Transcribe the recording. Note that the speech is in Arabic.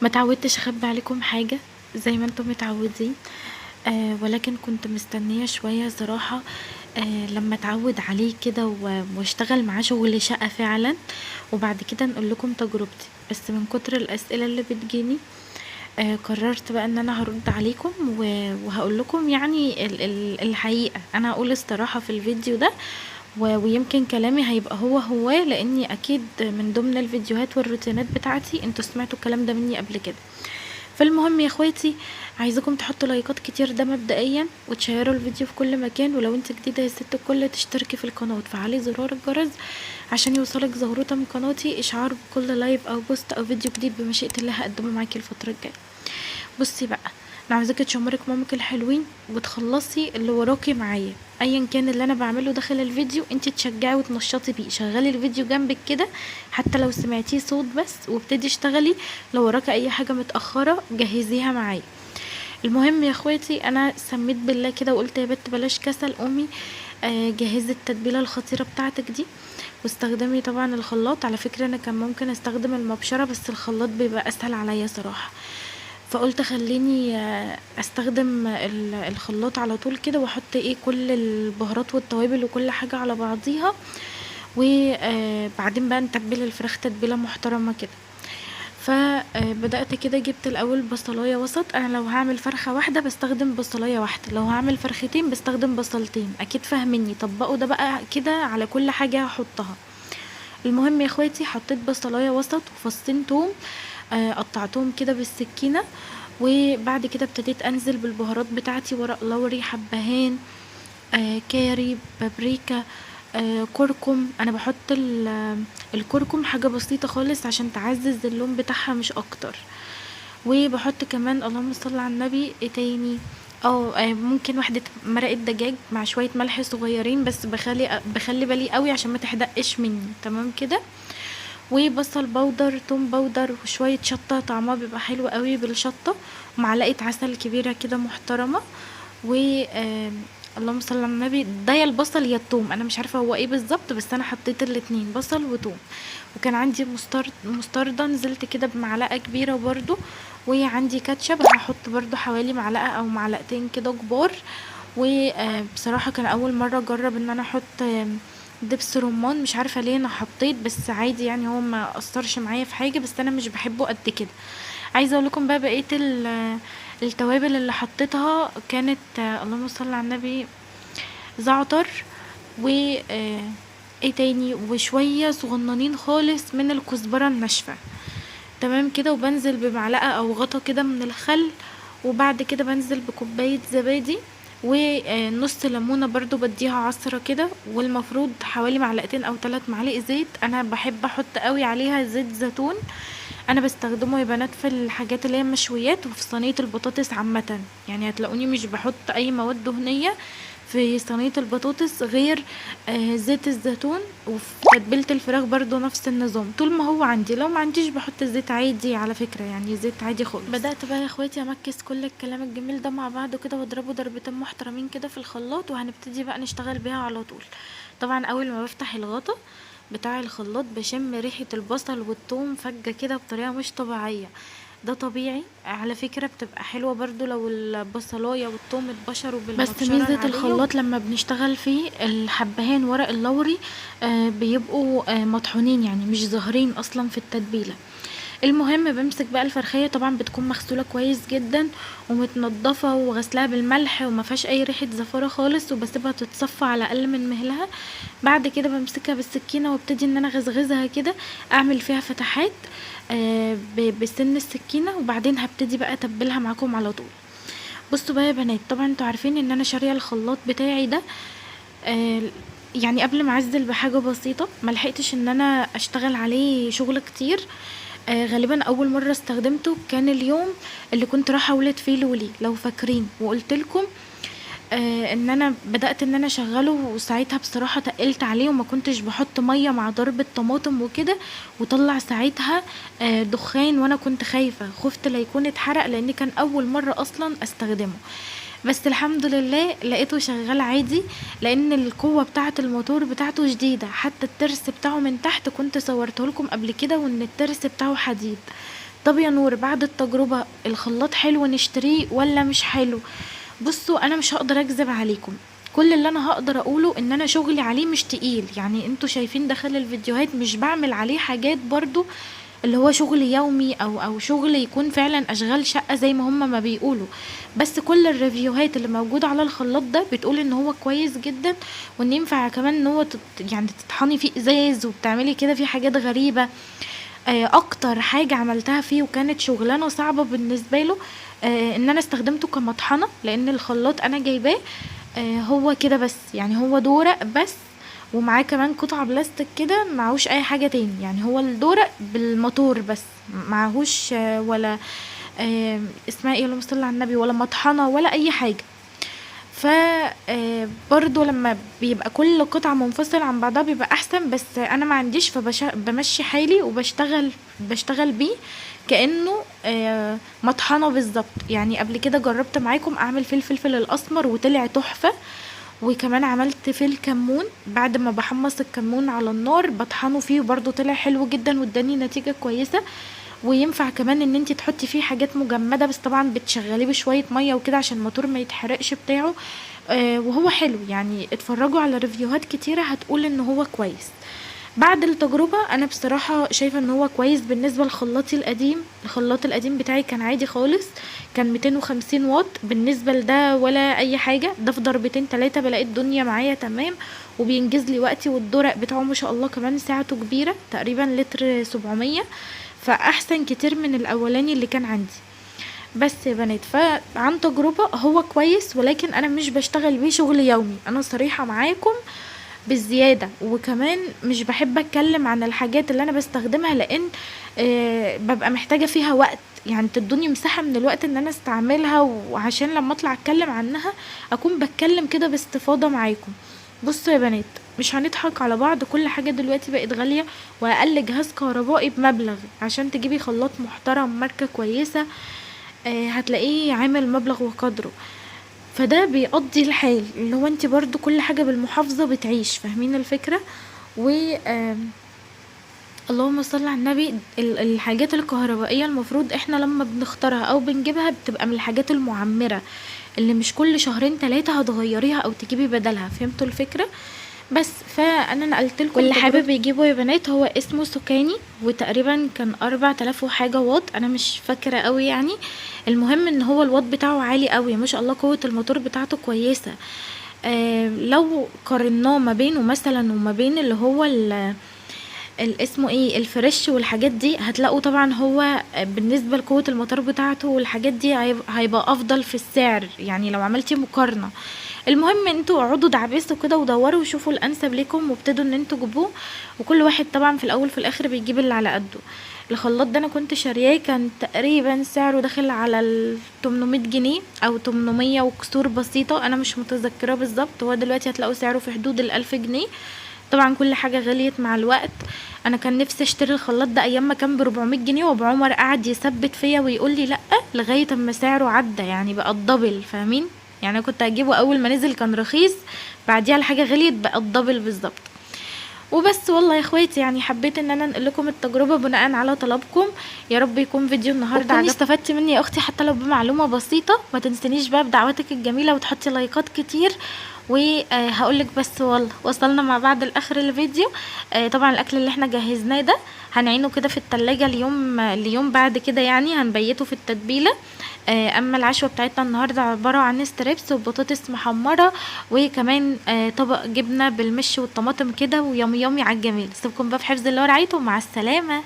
ما اتعودتش اخبي عليكم حاجة زي ما انتم متعودين. ولكن كنت مستنية شوية صراحة. لما اتعود عليه كده واشتغل معاه شغل شقة فعلا، وبعد كده نقول لكم تجربتي. بس من كتر الاسئلة اللي بتجيني قررت بقى ان انا هرد عليكم وهقول لكم يعني الحقيقة. انا هقول الصراحة في الفيديو ده، ويمكن كلامي هيبقى هو لاني اكيد من ضمن الفيديوهات والروتينات بتاعتي انتوا سمعتوا الكلام ده مني قبل كده. فالمهم يا اخواتي، عايزاكم تحطوا لايكات كتير ده مبدئيا، وتشيروا الفيديو في كل مكان، ولو انت جديدة يا ست الكل تشتركي في القناة وتفعلي زرار الجرس عشان يوصلك زغروطة من قناتي اشعار بكل لايف او بوست او فيديو جديد بمشيئة الله هقدمه معاكي الفترة الجاية. بصي بقى، انا عاوزاكي تشمرك مامك الحلوين وتخلصي اللي وراكي معايا، ايا كان اللي انا بعمله داخل الفيديو انت تشجعي وتنشطي بيه. شغلي الفيديو جنبك كده حتى لو سمعتيه صوت بس، وابتدي اشتغلي. لو وراكي اي حاجه متاخره جهزيها معايا. المهم يا اخواتي، انا سميت بالله كده وقلت يا بت بلاش كسل، قومي جهزي التتبيله الخطيره بتاعتك دي، واستخدمي طبعا الخلاط. على فكره انا كان ممكن استخدم المبشره، بس الخلاط بيبقى اسهل عليا صراحه. فقلت خليني استخدم الخلاط على طول كده، واحط كل البهارات والتوابل وكل حاجة على بعضيها. وبعدين بقى نتبل الفراخ تتبيلة محترمة كده. فبدأت كده، جبت الاول بصلاية وسط. انا لو هعمل فرخة واحدة بستخدم بصلاية واحدة، لو هعمل فرختين بستخدم بصلتين. اكيد فاهميني، طبقوا ده بقى كده على كل حاجة هحطها. المهم يا اخواتي، حطيت بصلاية وسط وفصين توم، قطعتهم كده بالسكينة. وبعد كده ابتديت انزل بالبهارات بتاعتي، ورق لوري، حبهان، كاري، بابريكا، كركم. انا بحط الكركم حاجة بسيطة خالص عشان تعزز اللون بتاعها مش اكتر. وبحط كمان، اللهم صل على النبي، ايه تاني، ممكن واحدة مرقة دجاج مع شوية ملح صغيرين، بس بخلي بالي قوي عشان ما تحدقش مني. تمام كده. وبصل بودر، توم بودر، وشوية شطة طعمها بيبقى حلو قوي بالشطة، ومعلقة عسل كبيرة كده محترمة. و اللهم صل على النبي، ده يا البصل يا التوم، انا مش عارفه هو ايه بالظبط، بس انا حطيت الاتنين، بصل وتوم. وكان عندي مستردة، نزلت كده بمعلقه كبيره برضو. وعندي كاتشب هحط برضو حوالي معلقه او معلقتين كده كبار. وبصراحه كان اول مره اجرب ان انا احط دبس رمان. مش عارفه ليه انا حطيت، بس عادي يعني، هو ما اثرش معايا في حاجه، بس انا مش بحبه قد كده. عايزه اقول لكم بقى بقيه التوابل اللي حطيتها كانت، اللهم صل على النبي، زعتر، و ايه تاني، وشويه صغننين خالص من الكزبره الناشفه. تمام كده. وبنزل بمعلقه او غطا كده من الخل. وبعد كده بنزل بكوبايه زبادي، ونص ليمونه برضو بديها عصره كده. والمفروض حوالي معلقتين او 3 معالق زيت. انا بحب احط قوي عليها زيت زيتون، انا بستخدمه يا بنات في الحاجات اللي هي مشويات وفي صينيه البطاطس عامه. يعني هتلاقوني مش بحط اي مواد دهنيه في صينيه البطاطس غير زيت الزيتون. وفي تتبيله الفراخ برضو نفس النظام، طول ما هو عندي. لو ما عنديش بحط الزيت عادي على فكره، يعني زيت عادي خالص. بدات بقى يا اخواتي امكس كل الكلام الجميل ده مع بعضه كده، واضربه ضربتين محترمين كده في الخلاط، وهنبتدي بقى نشتغل بيها على طول. طبعا اول ما بفتح الغطا بتاع الخلاط بشم ريحة البصل والثوم فجة كده بطريقة مش طبيعية. ده طبيعي على فكرة، بتبقى حلوة برضو لو البصلاية والثوم اتبشروا بالمبشرة بس ميزة العادية. الخلاط لما بنشتغل فيه الحبهان ورق اللوري بيبقوا مطحونين، يعني مش ظاهرين اصلا في التتبيلة. المهم بمسك بقى الفرخية، طبعا بتكون مغسولة كويس جدا ومتنضفة وغسلها بالملح وما فيهاش اي ريحة زفارة خالص، وبسيبها تتصفى على اقل من مهلها. بعد كده بمسكها بالسكينة وابتدي ان انا اغزغزها كده، اعمل فيها فتحات بسن السكينة، وبعدين هبتدي بقى اتبلها معاكم على طول. بصوا بقى يا بنات، طبعا انتوا عارفين ان انا شارية الخلاط بتاعي ده آه، يعني قبل ما اعزل بحاجة بسيطة، ملحقتش ان انا اشتغل عليه شغل كتير. غالبا اول مرة استخدمته كان اليوم اللي كنت رايحة اولد فيه لولي، لو فاكرين، وقلتلكم ان انا بدأت ان انا اشغله. وساعتها بصراحة تقلت عليه وما كنتش بحط مية مع ضرب الطماطم وكده، وطلع ساعتها دخان، وانا كنت خايفة، خفت لا يكون اتحرق لان كان اول مرة اصلا استخدمه. بس الحمد لله لقيته شغال عادي، لان القوة بتاعة الموتور بتاعته شديدة. حتى الترس بتاعه من تحت كنت صورته لكم قبل كده، وان الترس بتاعه حديد. طب يا نور بعد التجربة الخلاط حلو نشتريه ولا مش حلو؟ بصوا انا مش هقدر اكذب عليكم، كل اللي انا هقدر اقوله ان انا شغلي عليه مش تقيل، يعني انتوا شايفين داخل الفيديوهات مش بعمل عليه حاجات برضو اللي هو شغل يومي او شغل يكون فعلا اشغال شقة زي ما هما ما بيقولوا. بس كل الريفيوهات اللي موجودة على الخلاط ده بتقول ان هو كويس جدا، وان ينفع كمان ان هو يعني تطحني فيه ازاز وبتعملي كده فيه حاجات غريبة. اكتر حاجة عملتها فيه وكانت شغلانة صعبة بالنسبة له ان انا استخدمته كمطحنة، لان الخلاط انا جايباه هو كده بس، يعني هو دورق بس، ومعاه كمان قطعة بلاستيك كده، معهوش اي حاجة تاني، يعني هو الدورق بالموتور بس، معهوش ولا اسمها ايه اللهم صل على النبي، ولا مطحنة ولا اي حاجة. ف برضه لما بيبقى كل قطعة منفصلة عن بعضها بيبقى احسن، بس انا ما عنديش فبمشي حالي وبشتغل بيه كأنه مطحنة بالظبط. يعني قبل كده جربت معاكم اعمل فيه الفلفل الاسمر وطلع تحفة، وكمان عملت فيه الكمون بعد ما بحمص الكمون على النار بطحنه فيه وبرضه طلع حلو جدا واداني نتيجة كويسة. وينفع كمان ان انتي تحطي فيه حاجات مجمدة، بس طبعا بتشغليه بشوية مية وكده عشان الموتور ما يتحرقش بتاعه. وهو حلو، يعني اتفرجوا على ريفيوهات كتيرة هتقول ان هو كويس. بعد التجربة انا بصراحة شايفة ان هو كويس. بالنسبة لخلاطي القديم، الخلاط القديم بتاعي كان عادي خالص، كان 250 واط، بالنسبة لده ولا اي حاجة، ده في ضربتين 3 بلاقي الدنيا معايا تمام وبينجز لي وقتي، والدرق بتاعه ما شاء الله كمان ساعته كبيرة تقريبا لتر 700، فاحسن كتير من الاولاني اللي كان عندي. بس يا بنات، فعن تجربة هو كويس، ولكن انا مش بشتغل بيه شغل يومي، انا صريحة معاكم بالزيادة. وكمان مش بحب اتكلم عن الحاجات اللي انا بستخدمها، لان ببقى محتاجة فيها وقت، يعني تدوني مساحة من الوقت ان انا استعملها، وعشان لما اطلع اتكلم عنها اكون بتكلم كده باستفاضة معاكم. بصوا يا بنات، مش هنضحك على بعض، كل حاجة دلوقتي بقت غالية، واقل جهاز كهربائي بمبلغ عشان تجيبي خلاط محترم ماركة كويسة هتلاقيه عامل مبلغ وقدره. فده بيقضي الحال، اللي هو انت برضو كل حاجة بالمحافظة بتعيش، فاهمين الفكرة؟ و اللهم صل على النبي، الحاجات الكهربائية المفروض احنا لما بنختارها او بنجيبها بتبقى من الحاجات المعمرة اللي مش كل شهرين 3 هتغيريها او تجيبي بدلها، فهمتوا الفكرة؟ بس فانا نقلت لكم. واللي حابب يجيبه يا بنات هو اسمه سوكاني، وتقريبا كان 4000 وحاجه واط، انا مش فاكره قوي يعني. المهم ان هو الواط بتاعه عالي قوي ما شاء الله، قوه الموتور بتاعته كويسه. لو قارناه ما بينه مثلا وما بين اللي هو اسمه ايه الفريش والحاجات دي، هتلاقوا طبعا هو بالنسبه لقوه الموتور بتاعته والحاجات دي هيبقى افضل في السعر، يعني لو عملتي مقارنه. المهم انتوا اقعدوا دعبسوا كده ودوروا وشوفوا الانسب ليكم وابتدوا ان انتوا جيبوه، وكل واحد طبعا في الاول في الاخر بيجيب اللي على قده. الخلاط ده انا كنت شارياه كان تقريبا سعره داخل على 800 جنيه او 800 وكسور بسيطة، انا مش متذكرة بالظبط، هو دلوقتي هتلاقوا سعره في حدود 1000 جنيه. طبعا كل حاجة غليت مع الوقت. انا كان نفسي اشتري الخلاط ده ايام ما كان ب400 جنيه، وابو عمر قعد يثبت فيا ويقول لي لا، لغاية اما سعره عدى، يعني بقى الدبل، فاهمين؟ يعني انا كنت هجيبه اول ما نزل كان رخيص، بعديها الحاجة غليت بقى الدبل بالظبط. وبس والله يا اخواتي، يعني حبيت ان انا انقل لكم التجربه بناء على طلبكم. يا رب يكون فيديو النهارده عجبكم، استفدتي مني يا اختي حتى لو بمعلومه بسيطه. ما تنسنيش بقى بدعواتك الجميله وتحطي لايكات كتير. وهقولك بس والله وصلنا مع بعض لاخر الفيديو. طبعا الاكل اللي احنا جهزناه ده هنعينه كده في التلاجة اليوم بعد كده، يعني هنبيته في التتبيله. اما العشوه بتاعتنا النهارده عباره عن ستريبس وبطاطس محمره، وكمان طبق جبنه بالمش والطماطم كده، ويومي يومي على الجميل. سيبكم بقى في حفظ الله ورعايته، مع السلامه.